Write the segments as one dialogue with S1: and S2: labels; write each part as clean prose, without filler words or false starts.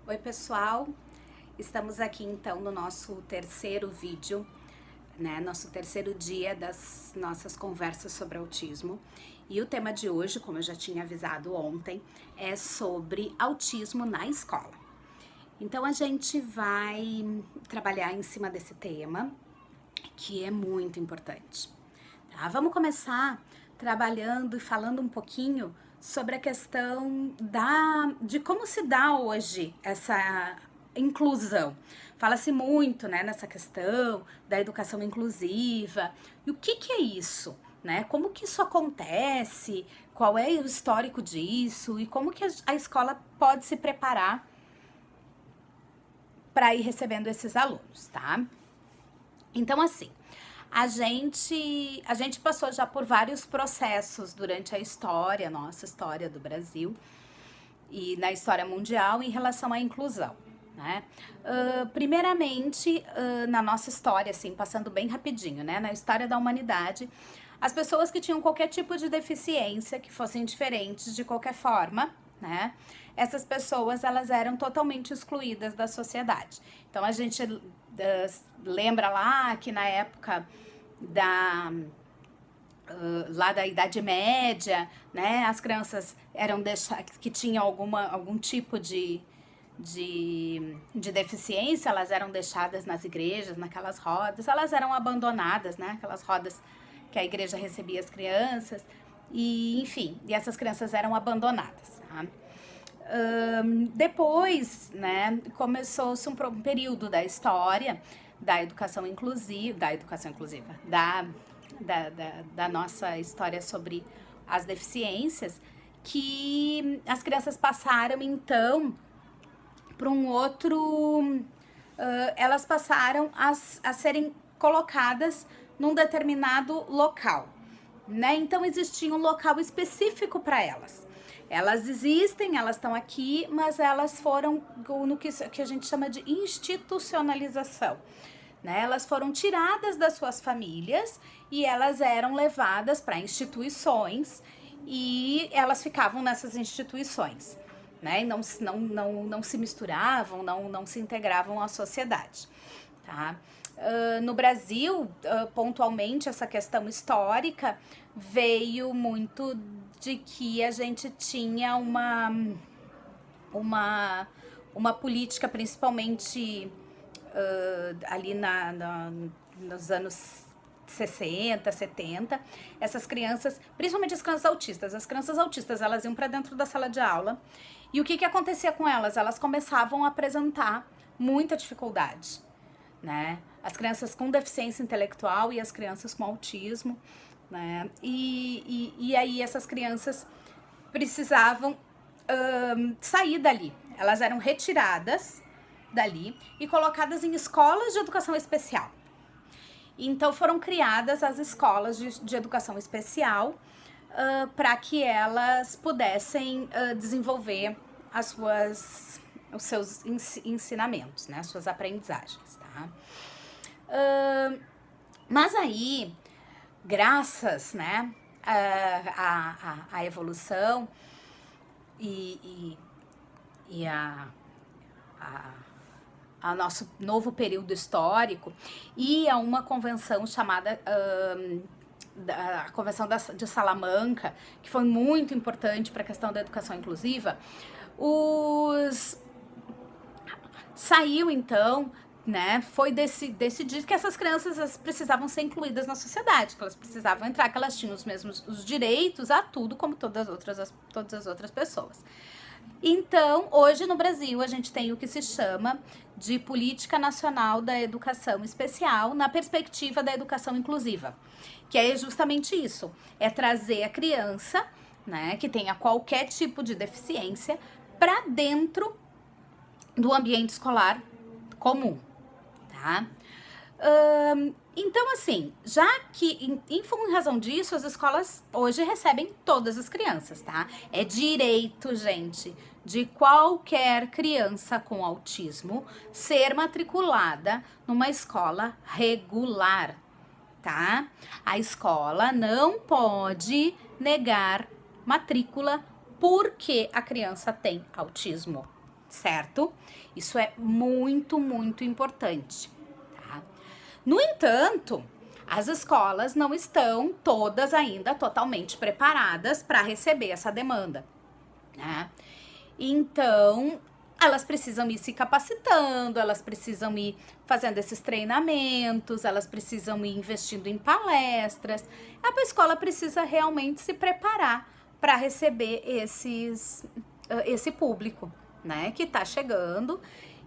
S1: Oi pessoal, estamos aqui então no nosso terceiro vídeo, né? Nosso terceiro dia das nossas conversas sobre autismo. E o tema de hoje, como eu já tinha avisado ontem, é sobre autismo na escola. Então a gente vai trabalhar em cima desse tema, que é muito importante. Tá? Vamos começar trabalhando e falando um pouquinho sobre a questão de como se dá hoje essa inclusão. Fala-se muito, né, nessa questão da educação inclusiva. E o que é isso? Né? Como que isso acontece? Qual é o histórico disso? E como que a escola pode se preparar para ir recebendo esses alunos, tá? Então, assim, a gente passou já por vários processos durante a história, nossa história do Brasil e na história mundial em relação à inclusão, né? Primeiramente, na nossa história, assim, passando bem rapidinho, né? Na história da humanidade, as pessoas que tinham qualquer tipo de deficiência, que fossem diferentes de qualquer forma, né? Essas pessoas, elas eram totalmente excluídas da sociedade. Então, a gente lembra lá que na época lá da Idade Média, né, as crianças eram que tinham algum tipo de deficiência, elas eram deixadas nas igrejas, naquelas rodas, elas eram abandonadas, né, aquelas rodas que a igreja recebia as crianças, e enfim, e essas crianças eram abandonadas, tá? Depois, né, começou-se um período da história da educação inclusiva, da nossa história sobre as deficiências, que as crianças passaram, então, para um outro... elas passaram a serem colocadas num determinado local, né? Então, existia um local específico para elas. Elas existem, elas estão aqui, mas elas foram no que a gente chama de institucionalização, né? Elas foram tiradas das suas famílias e elas eram levadas para instituições e elas ficavam nessas instituições, né? E não se misturavam, não se integravam à sociedade, tá? No Brasil, pontualmente, essa questão histórica veio muito de que a gente tinha uma política, principalmente ali nos anos 60, 70, essas crianças, principalmente as crianças autistas, elas iam para dentro da sala de aula, e o que acontecia com elas? Elas começavam a apresentar muita dificuldade, né? As crianças com deficiência intelectual e as crianças com autismo, né? E aí essas crianças precisavam sair dali. Elas eram retiradas dali e colocadas em escolas de educação especial. Então foram criadas as escolas de educação especial para que elas pudessem desenvolver os seus ensinamentos, né, as suas aprendizagens, tá? Mas aí, graças, né, à evolução e a nosso novo período histórico e a uma convenção chamada a Convenção de Salamanca, que foi muito importante para a questão da educação inclusiva, saiu então, né, foi decidido que essas crianças precisavam ser incluídas na sociedade, que elas precisavam entrar, que elas tinham os direitos a tudo como todas as outras pessoas. Então, hoje no Brasil, a gente tem o que se chama de Política Nacional da Educação Especial na perspectiva da educação inclusiva, que é justamente isso, é trazer a criança, né, que tenha qualquer tipo de deficiência para dentro do ambiente escolar comum, tá? Então, assim, já que, em razão disso, as escolas hoje recebem todas as crianças, tá? É direito, gente, de qualquer criança com autismo ser matriculada numa escola regular, tá? A escola não pode negar matrícula porque a criança tem autismo, certo? Isso é muito, muito importante, tá? No entanto, as escolas não estão todas ainda totalmente preparadas para receber essa demanda, né? Então, elas precisam ir se capacitando, elas precisam ir fazendo esses treinamentos, elas precisam ir investindo em palestras. A escola precisa realmente se preparar para receber esse público, né, que tá chegando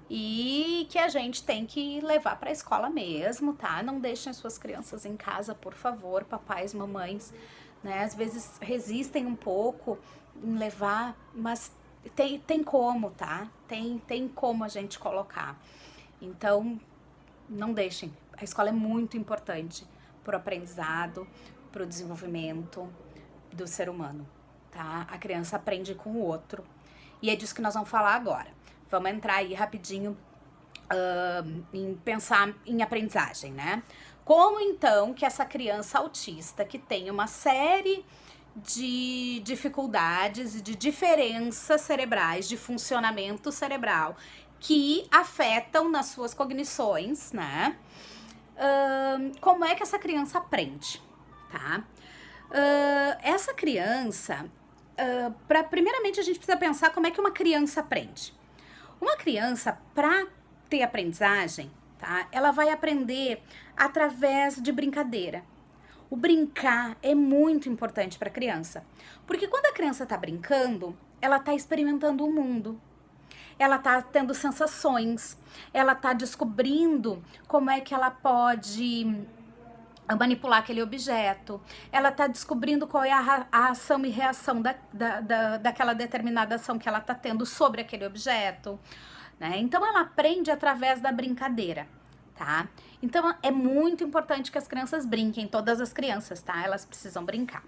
S1: e que a gente tem que levar para a escola mesmo, tá? Não deixem suas crianças em casa, por favor, papais, mamães, né? Às vezes resistem um pouco em levar, mas tem como, tá? Tem como a gente colocar. Então, não deixem. A escola é muito importante pro aprendizado, pro desenvolvimento do ser humano, tá? A criança aprende com o outro. E é disso que nós vamos falar agora. Vamos entrar aí rapidinho em pensar em aprendizagem, né? Como então que essa criança autista que tem uma série de dificuldades e de diferenças cerebrais, de funcionamento cerebral, que afetam nas suas cognições, né? Como é que essa criança aprende, tá? Essa criança, primeiramente a gente precisa pensar como é que uma criança aprende. Uma criança, para ter aprendizagem, tá? Ela vai aprender através de brincadeira. O brincar é muito importante para a criança, porque quando a criança está brincando, ela está experimentando o mundo, ela está tendo sensações, ela está descobrindo como é que ela pode manipular aquele objeto, ela está descobrindo qual é a ação e reação daquela determinada ação que ela está tendo sobre aquele objeto, né? Então ela aprende através da brincadeira, tá? Então é muito importante que as crianças brinquem, todas as crianças, tá? Elas precisam brincar.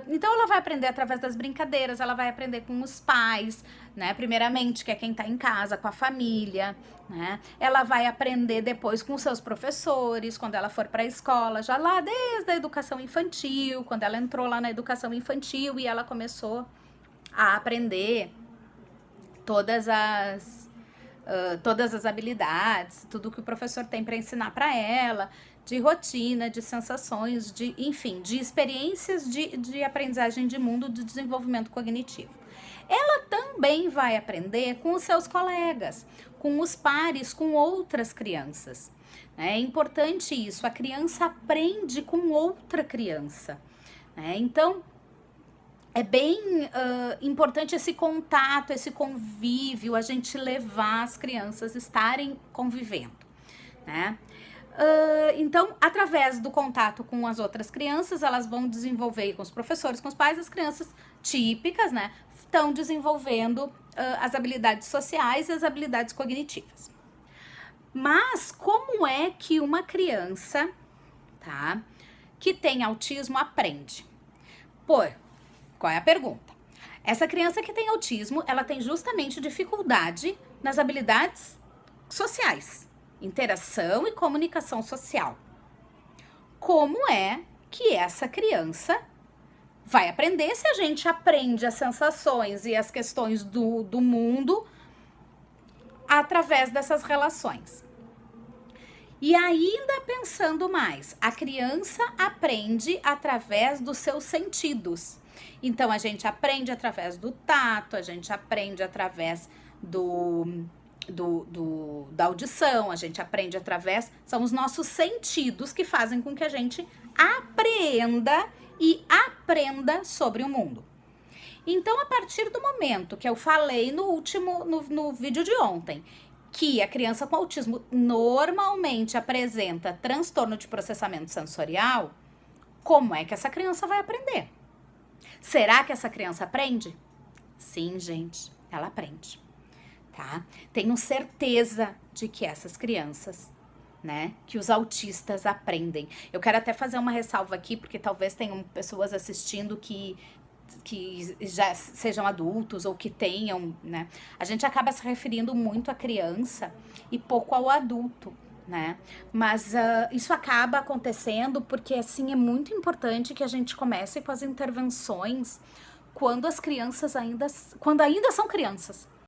S1: Então ela vai aprender através das brincadeiras, ela vai aprender com os pais, né? Primeiramente, que é quem tá em casa, com a família, né? Ela vai aprender depois com os seus professores, quando ela for para a escola, já lá desde a educação infantil, quando ela entrou lá na educação infantil e ela começou a aprender todas as habilidades, tudo que o professor tem para ensinar para ela, de rotina, de sensações, enfim, de experiências de aprendizagem de mundo, de desenvolvimento cognitivo. Ela também vai aprender com os seus colegas, com os pares, com outras crianças. É importante isso, a criança aprende com outra criança, né? Então, é bem importante esse contato, esse convívio, a gente levar as crianças a estarem convivendo, né? Então, através do contato com as outras crianças, elas vão desenvolver, com os professores, com os pais, as crianças típicas, né? Estão desenvolvendo as habilidades sociais e as habilidades cognitivas. Mas como é que uma criança, tá, que tem autismo aprende? Qual é a pergunta? Essa criança que tem autismo, ela tem justamente dificuldade nas habilidades sociais, interação e comunicação social. Como é que essa criança vai aprender se a gente aprende as sensações e as questões do mundo através dessas relações? E ainda pensando mais, a criança aprende através dos seus sentidos. Então, a gente aprende através do tato, a gente aprende através da audição, a gente aprende através... São os nossos sentidos que fazem com que a gente apreenda e aprenda sobre o mundo. Então, a partir do momento que eu falei no vídeo de ontem, que a criança com autismo normalmente apresenta transtorno de processamento sensorial, como é que essa criança vai aprender? Será que essa criança aprende? Sim, gente, ela aprende, tá? Tenho certeza de que essas crianças, né, que os autistas aprendem. Eu quero até fazer uma ressalva aqui, porque talvez tenham pessoas assistindo que já sejam adultos ou que tenham, né? A gente acaba se referindo muito à criança e pouco ao adulto, né? Mas isso acaba acontecendo porque, assim, é muito importante que a gente comece com as intervenções quando as crianças ainda são crianças,